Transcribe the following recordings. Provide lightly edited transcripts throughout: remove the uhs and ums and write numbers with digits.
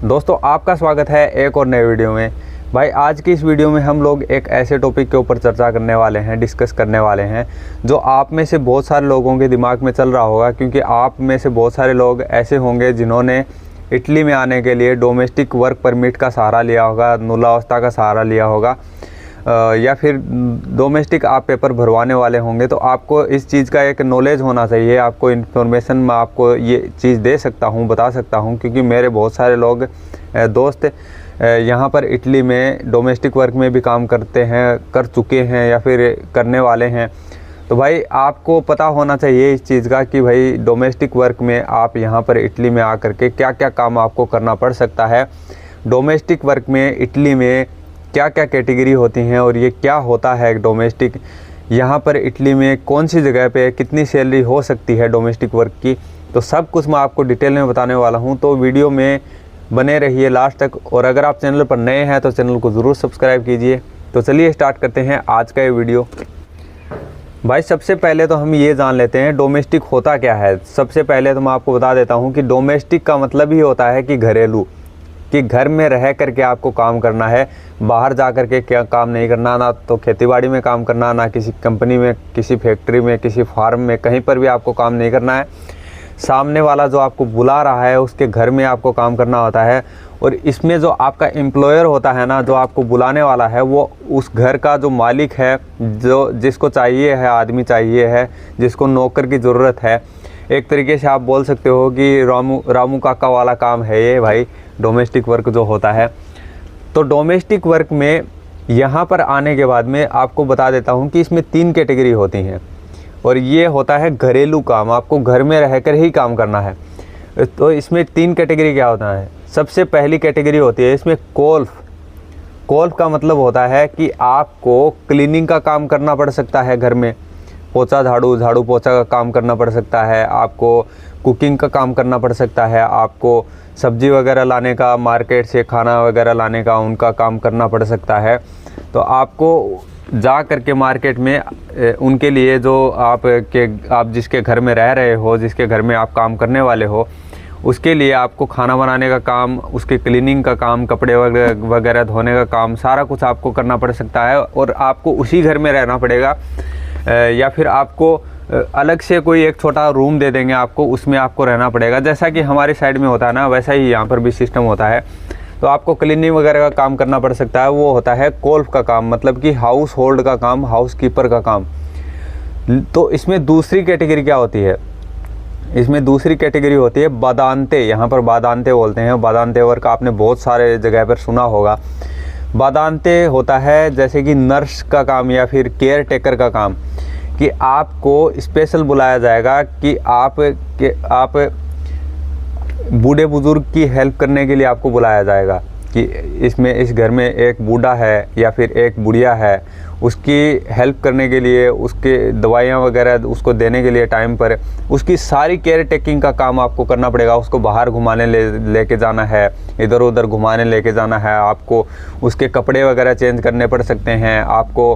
दोस्तों आपका स्वागत है एक और नए वीडियो में। भाई आज की इस वीडियो में हम लोग एक ऐसे टॉपिक के ऊपर चर्चा करने वाले हैं, डिस्कस करने वाले हैं जो आप में से बहुत सारे लोगों के दिमाग में चल रहा होगा, क्योंकि आप में से बहुत सारे लोग ऐसे होंगे जिन्होंने इटली में आने के लिए डोमेस्टिक वर्क परमिट का सहारा लिया होगा, मूलावस्था का सहारा लिया होगा, या फिर डोमेस्टिक आप पेपर भरवाने वाले होंगे। तो आपको इस चीज़ का एक नॉलेज होना चाहिए, आपको इन्फॉर्मेशन मैं आपको ये चीज़ दे सकता हूँ, बता सकता हूँ, क्योंकि मेरे बहुत सारे लोग दोस्त यहाँ पर इटली में डोमेस्टिक वर्क में भी काम करते हैं, कर चुके हैं या फिर करने वाले हैं। तो भाई आपको पता होना चाहिए इस चीज़ का कि भाई डोमेस्टिक वर्क में आप यहाँ पर इटली में आकर के क्या क्या काम आपको करना पड़ सकता है, डोमेस्टिक वर्क में इटली में क्या क्या कैटेगरी होती हैं और ये क्या होता है डोमेस्टिक, यहाँ पर इटली में कौन सी जगह पे कितनी सैलरी हो सकती है डोमेस्टिक वर्क की। तो सब कुछ मैं आपको डिटेल में बताने वाला हूँ, तो वीडियो में बने रहिए लास्ट तक। और अगर आप चैनल पर नए हैं तो चैनल को ज़रूर सब्सक्राइब कीजिए। तो चलिए स्टार्ट करते हैं आज का ये वीडियो। भाई सबसे पहले तो हम ये जान लेते हैं डोमेस्टिक होता क्या है। सबसे पहले तो मैं आपको बता देता हूँ कि डोमेस्टिक का मतलब ही होता है कि घरेलू, कि घर में रह करके आपको काम करना है, बाहर जा कर के क्या काम नहीं करना, ना तो खेतीबाड़ी में काम करना, ना किसी कंपनी में, किसी फैक्ट्री में, किसी फार्म में, कहीं पर भी आपको काम नहीं करना है। सामने वाला जो आपको बुला रहा है उसके घर में आपको काम करना होता है। और इसमें जो आपका एम्प्लॉयर होता है ना, जो आपको बुलाने वाला है, वो उस घर का जो मालिक है, जो जिसको चाहिए है, आदमी चाहिए है, जिसको नौकर की ज़रूरत है। एक तरीके से आप बोल सकते हो कि रामू काका वाला काम है ये भाई, डोमेस्टिक वर्क जो होता है। तो डोमेस्टिक वर्क में यहाँ पर आने के बाद में आपको बता देता हूँ कि इसमें 3 कैटेगरी होती हैं। और ये होता है घरेलू काम, आपको घर में रहकर ही काम करना है। तो इसमें 3 कैटेगरी क्या होता है। सबसे पहली कैटेगरी होती है इसमें कोल्फ। कोल्फ का मतलब होता है कि आपको क्लीनिंग का काम करना पड़ सकता है, घर में पोछा झाड़ू पोछा का काम करना पड़ सकता है, आपको कुकिंग का काम करना पड़ सकता है, आपको सब्जी वगैरह लाने का, मार्केट से खाना वगैरह लाने का, उनका काम करना पड़ सकता है। तो आपको जा कर के मार्केट में उनके लिए जो आप जिसके घर में रह रहे हो, जिसके घर में आप काम करने वाले हो, उसके लिए आपको खाना बनाने का काम, उसके क्लीनिंग का काम, कपड़े वगैरह धोने का काम, सारा कुछ आपको करना पड़ सकता है। और आपको उसी घर में रहना पड़ेगा, या फिर आपको अलग से कोई एक छोटा रूम दे देंगे आपको, उसमें आपको रहना पड़ेगा। जैसा कि हमारी साइड में होता है ना, वैसा ही यहाँ पर भी सिस्टम होता है। तो आपको क्लीनिंग वगैरह का काम करना पड़ सकता है, वो होता है कोल्फ का काम, मतलब कि हाउस होल्ड का काम, हाउस कीपर का काम। तो इसमें दूसरी कैटेगरी क्या होती है, इसमें दूसरी कैटेगरी होती है बादांते। यहाँ पर बादांते बोलते हैं। बादांते वर्क आपने बहुत सारे जगह पर सुना होगा। बादांते होता है जैसे कि नर्स का काम या फिर केयर टेकर का काम, कि आपको स्पेशल बुलाया जाएगा कि आप बूढ़े बुज़ुर्ग की हेल्प करने के लिए आपको बुलाया जाएगा कि इसमें इस घर में एक बूढ़ा है या फिर एक बुढ़िया है, उसकी हेल्प करने के लिए, उसके दवाइयाँ वगैरह उसको देने के लिए टाइम पर, उसकी सारी केयर टेकिंग का काम आपको करना पड़ेगा। उसको बाहर घुमाने लेके जाना है, इधर उधर घुमाने लेके जाना है, आपको उसके कपड़े वगैरह चेंज करने पड़ सकते हैं, आपको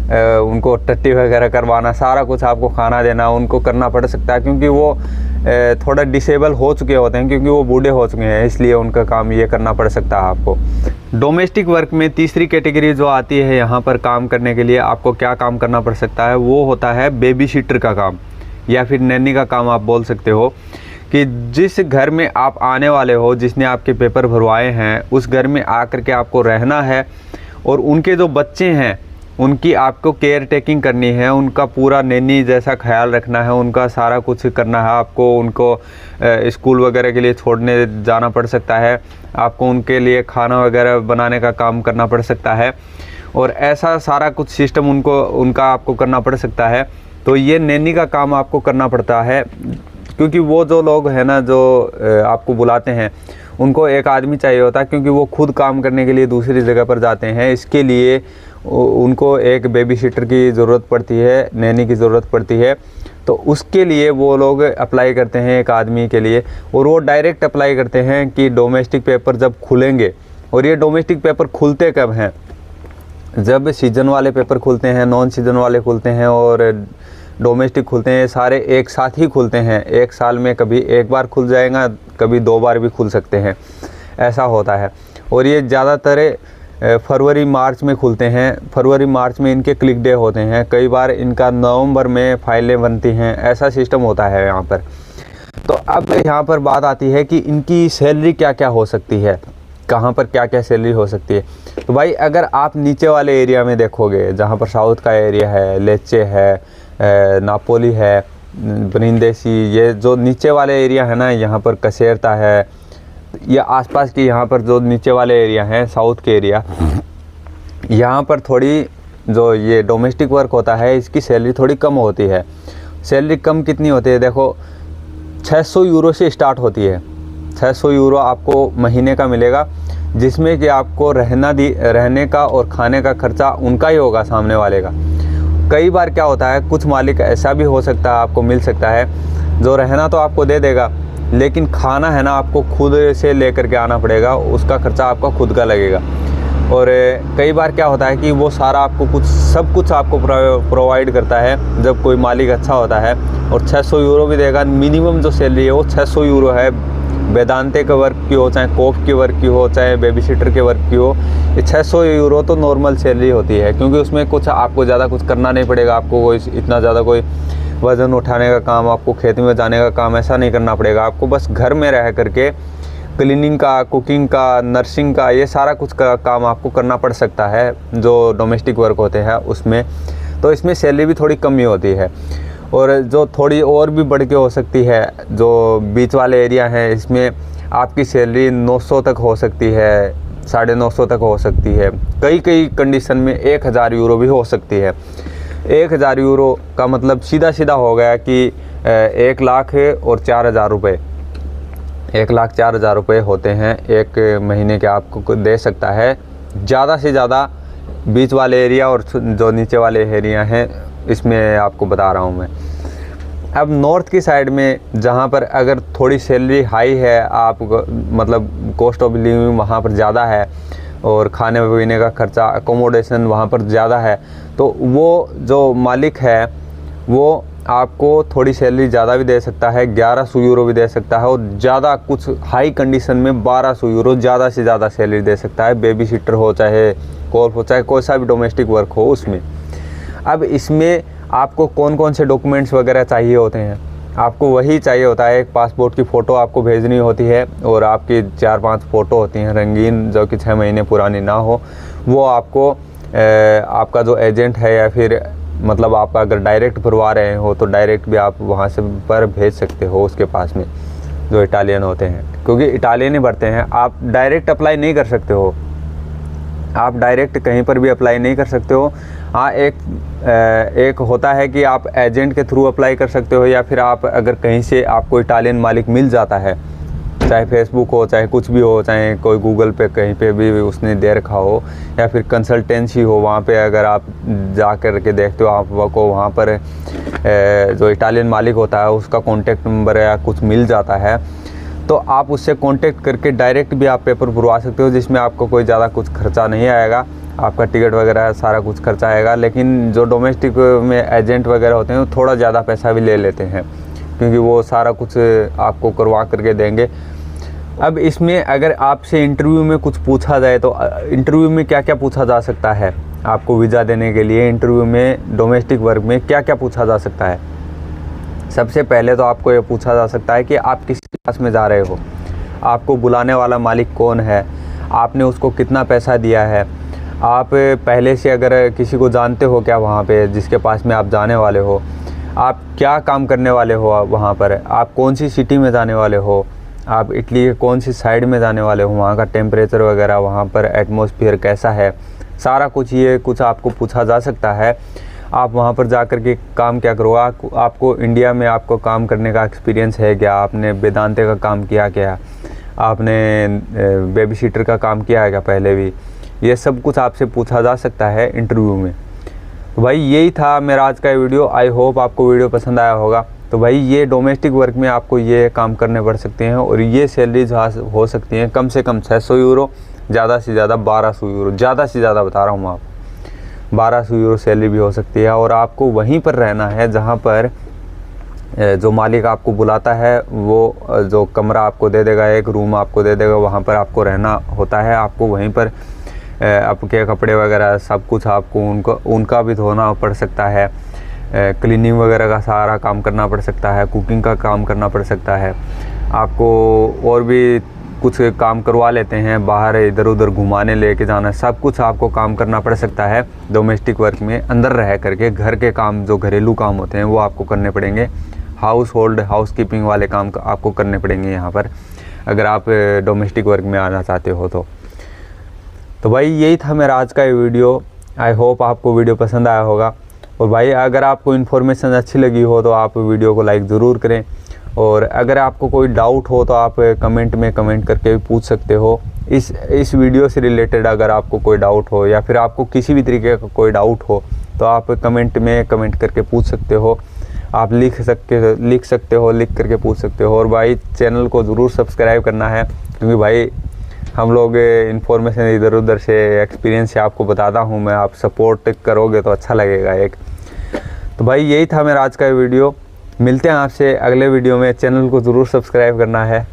उनको टट्टी वगैरह करवाना, सारा कुछ आपको खाना देना उनको करना पड़ सकता है, क्योंकि वो थोड़ा डिसेबल हो चुके होते हैं, क्योंकि वो बूढ़े हो चुके हैं, इसलिए उनका काम ये करना पड़ सकता है आपको। डोमेस्टिक वर्क में तीसरी कैटेगरी जो आती है यहाँ पर काम करने के लिए आपको क्या काम करना पड़ सकता है, वो होता है बेबी सिटर का काम या फिर नैनी का काम आप बोल सकते हो। कि जिस घर में आप आने वाले हो, जिसने आपके पेपर भरवाए हैं, उस घर में आकर के आपको रहना है और उनके जो बच्चे हैं उनकी आपको केयर टेकिंग करनी है, उनका पूरा नैनी जैसा ख्याल रखना है, उनका सारा कुछ करना है आपको। उनको स्कूल वगैरह के लिए छोड़ने जाना पड़ सकता है, आपको उनके लिए खाना वगैरह बनाने का काम करना पड़ सकता है, और ऐसा सारा कुछ सिस्टम उनका आपको करना पड़ सकता है। तो ये नैनी का काम आपको करना पड़ता है, क्योंकि वो जो लोग हैं ना, जो आपको बुलाते हैं, उनको एक आदमी चाहिए होता है, क्योंकि वो खुद काम करने के लिए दूसरी जगह पर जाते हैं। इसके लिए उनको एक बेबी सिटर की ज़रूरत पड़ती है, नैनी की ज़रूरत पड़ती है। तो उसके लिए वो लोग अप्लाई करते हैं एक आदमी के लिए, और वो डायरेक्ट अप्लाई करते हैं कि डोमेस्टिक पेपर जब खुलेंगे। और ये डोमेस्टिक पेपर खुलते कब हैं, जब सीजन वाले पेपर खुलते हैं, नॉन सीजन वाले खुलते हैं और डोमेस्टिक खुलते हैं, सारे एक साथ ही खुलते हैं। एक साल में कभी एक बार खुल जाएगा, कभी 2 बार भी खुल सकते हैं। ऐसा होता है। और ये ज़्यादातर फरवरी मार्च में खुलते हैं, फरवरी मार्च में इनके क्लिक डे होते हैं। कई बार इनका नवंबर में फाइलें बनती हैं, ऐसा सिस्टम होता है यहाँ पर। तो अब यहाँ पर बात आती है कि इनकी सैलरी क्या क्या हो सकती है, कहाँ पर क्या क्या सैलरी हो सकती है। तो भाई अगर आप नीचे वाले एरिया में देखोगे, जहाँ पर साउथ का एरिया है, लेचे है, नापोली है, ब्रिंदेसी, ये जो नीचे वाले एरिया है ना, यहाँ पर कसेरता है, या आसपास के यहाँ पर जो नीचे वाले एरिया हैं साउथ के एरिया, यहाँ पर थोड़ी जो ये डोमेस्टिक वर्क होता है इसकी सैलरी थोड़ी कम होती है। सैलरी कम कितनी होती है, देखो 600 यूरो से स्टार्ट होती है। 600 यूरो आपको महीने का मिलेगा, जिसमें कि आपको रहने का और खाने का खर्चा उनका ही होगा, सामने वाले का। कई बार क्या होता है, कुछ मालिक ऐसा भी हो सकता है, आपको मिल सकता है जो रहना तो आपको दे देगा, लेकिन खाना है ना आपको खुद से लेकर के आना पड़ेगा, उसका खर्चा आपका खुद का लगेगा। और कई बार क्या होता है कि वो सारा आपको सब कुछ आपको प्रोवाइड करता है जब कोई मालिक अच्छा होता है, और 600 यूरो भी देगा। मिनिमम जो सैलरी है वो 600 यूरो है। वेदांते के वर्क की हो, चाहे कोफ की वर्क की हो, चाहे बेबी सिटर के वर्क की हो, ये 600 यूरो तो नॉर्मल सैलरी होती है, क्योंकि उसमें कुछ आपको ज़्यादा कुछ करना नहीं पड़ेगा। आपको कोई इतना ज़्यादा कोई वज़न उठाने का काम, आपको खेत में जाने का काम ऐसा नहीं करना पड़ेगा। आपको बस घर में रह करके क्लीनिंग का, कुकिंग का, नर्सिंग का, ये सारा कुछ का काम आपको करना पड़ सकता है जो डोमेस्टिक वर्क होते हैं उसमें। तो इसमें सैलरी भी थोड़ी कम ही होती है। और जो थोड़ी और भी बढ़ के हो सकती है, जो बीच वाले एरिया हैं, इसमें आपकी सैलरी 900 तक हो सकती है, 950 तक हो सकती है। कई कंडीशन में 1000 यूरो भी हो सकती है। 1000 यूरो का मतलब सीधा सीधा हो गया कि 1 लाख और 4000 रुपये, 1 लाख 4000 रुपये होते हैं एक महीने के, आपको दे सकता है। ज़्यादा से ज़्यादा बीच वाले एरिया और जो नीचे वाले एरिया हैं इसमें आपको बता रहा हूँ मैं। अब नॉर्थ की साइड में जहाँ पर अगर थोड़ी सैलरी हाई है, आप मतलब कॉस्ट ऑफ लिविंग वहाँ पर ज़्यादा है और खाने पीने का खर्चा, अकोमोडेशन वहाँ पर ज़्यादा है, तो वो जो मालिक है वो आपको थोड़ी सैलरी ज़्यादा भी दे सकता है, 1100 यूरो भी दे सकता है, और ज़्यादा कुछ हाई कंडीशन में 1200 यूरो ज़्यादा से ज़्यादा सैलरी दे सकता है। बेबी सिटर हो, चाहे कोल्फ हो, चाहे कोई सा भी डोमेस्टिक वर्क हो उसमें। अब इसमें आपको कौन कौन से डॉक्यूमेंट्स वगैरह चाहिए होते हैं, आपको वही चाहिए होता है, एक पासपोर्ट की फ़ोटो आपको भेजनी होती है, और आपकी 4-5 फ़ोटो होती हैं रंगीन, जो कि 6 महीने पुरानी ना हो। वो आपको आपका जो एजेंट है, या फिर मतलब आप अगर डायरेक्ट भरवा रहे हो तो डायरेक्ट भी आप वहाँ से पर भेज सकते हो उसके पास में, जो इटालियन होते हैं, क्योंकि इटालियन ही भरते हैं। आप डायरेक्ट अप्लाई नहीं कर सकते हो, आप डायरेक्ट कहीं पर भी अप्लाई नहीं कर सकते हो। हाँ, एक होता है कि आप एजेंट के थ्रू अप्लाई कर सकते हो, या फिर आप अगर कहीं से आपको इटालियन मालिक मिल जाता है, चाहे फेसबुक हो, चाहे कुछ भी हो, चाहे कोई गूगल पे कहीं पे भी उसने दे रखा हो, या फिर कंसल्टेंसी हो, वहाँ पे अगर आप जा कर के देखते हो, आपको वहाँ पर जो इटालियन मालिक होता है उसका कॉन्टेक्ट नंबर या कुछ मिल जाता है, तो आप उससे कांटेक्ट करके डायरेक्ट भी आप पेपर भरवा सकते हो, जिसमें आपको कोई ज़्यादा कुछ खर्चा नहीं आएगा। आपका टिकट वगैरह सारा कुछ खर्चा आएगा। लेकिन जो डोमेस्टिक में एजेंट वगैरह होते हैं वो थोड़ा ज़्यादा पैसा भी ले लेते हैं, क्योंकि वो सारा कुछ आपको करवा करके देंगे। अब इसमें अगर आपसे इंटरव्यू में कुछ पूछा जाए तो इंटरव्यू में क्या क्या पूछा जा सकता है, आपको वीज़ा देने के लिए इंटरव्यू में डोमेस्टिक वर्क में क्या क्या पूछा जा सकता है। सबसे पहले तो आपको ये पूछा जा सकता है कि आप किस क्लास में जा रहे हो, आपको बुलाने वाला मालिक कौन है, आपने उसको कितना पैसा दिया है, आप पहले से अगर किसी को जानते हो क्या वहाँ पे जिसके पास में आप जाने वाले हो, आप क्या काम करने वाले हो वहाँ पर, आप कौन सी सिटी में जाने वाले हो, आप इटली के कौन सी साइड में जाने वाले हो, वहाँ का टेम्परेचर वगैरह, वहाँ पर एटमॉस्फेयर कैसा है, सारा कुछ ये कुछ आपको पूछा जा सकता है। आप वहाँ पर जा कर के काम क्या करो, आपको इंडिया में आपको काम करने का एक्सपीरियंस है क्या, आपने वेदांते का काम किया क्या, आपने बेबी सिटर का काम किया है क्या पहले भी, ये सब कुछ आपसे पूछा जा सकता है इंटरव्यू में। तो भाई यही था मेरा आज का वीडियो। आई होप आपको वीडियो पसंद आया होगा। तो भाई ये डोमेस्टिक वर्क में आपको ये काम करने पड़ सकते हैं, और ये सैलरीज हो सकती हैं कम से कम 600 यूरो, ज़्यादा से ज़्यादा 1200 यूरो, ज़्यादा से ज़्यादा बता रहा हूँ, आप 1200 यूरो सैलरी भी हो सकती है। और आपको वहीं पर रहना है जहाँ पर जो मालिक आपको बुलाता है वो जो कमरा आपको दे देगा, एक रूम आपको दे देगा, वहाँ पर आपको रहना होता है। आपको वहीं पर आपके कपड़े वगैरह सब कुछ आपको उनका भी धोना पड़ सकता है, क्लीनिंग वगैरह का सारा काम करना पड़ सकता है, कुकिंग का काम करना पड़ सकता है। आपको और भी कुछ काम करवा लेते हैं, बाहर इधर उधर घुमाने लेके जाना, सब कुछ आपको काम करना पड़ सकता है डोमेस्टिक वर्क में। अंदर रह करके घर के काम जो घरेलू काम होते हैं वो आपको करने पड़ेंगे, हाउस होल्ड हाउस कीपिंग वाले काम आपको करने पड़ेंगे यहाँ पर, अगर आप डोमेस्टिक वर्क में आना चाहते हो तो भाई यही था मेरा आज का ये वीडियो। आई होप आपको वीडियो पसंद आया होगा। और भाई अगर आपको इन्फॉर्मेशन अच्छी लगी हो तो आप वीडियो को लाइक ज़रूर करें, और अगर आपको कोई डाउट हो तो आप कमेंट में कमेंट करके भी पूछ सकते हो। इस वीडियो से रिलेटेड अगर आपको कोई डाउट हो या फिर आपको किसी भी तरीके का कोई डाउट हो तो आप कमेंट में कमेंट करके पूछ सकते हो। आप लिख सकते हो, लिख करके पूछ सकते हो। और भाई चैनल को ज़रूर सब्सक्राइब करना है, क्योंकि भाई हम लोग इन्फॉर्मेशन इधर उधर से एक्सपीरियंस से आपको बताता हूँ मैं, आप सपोर्ट करोगे तो अच्छा लगेगा एक। तो भाई यही था मेरा आज का वीडियो। मिलते हैं आपसे अगले वीडियो में। चैनल को ज़रूर सब्सक्राइब करना है।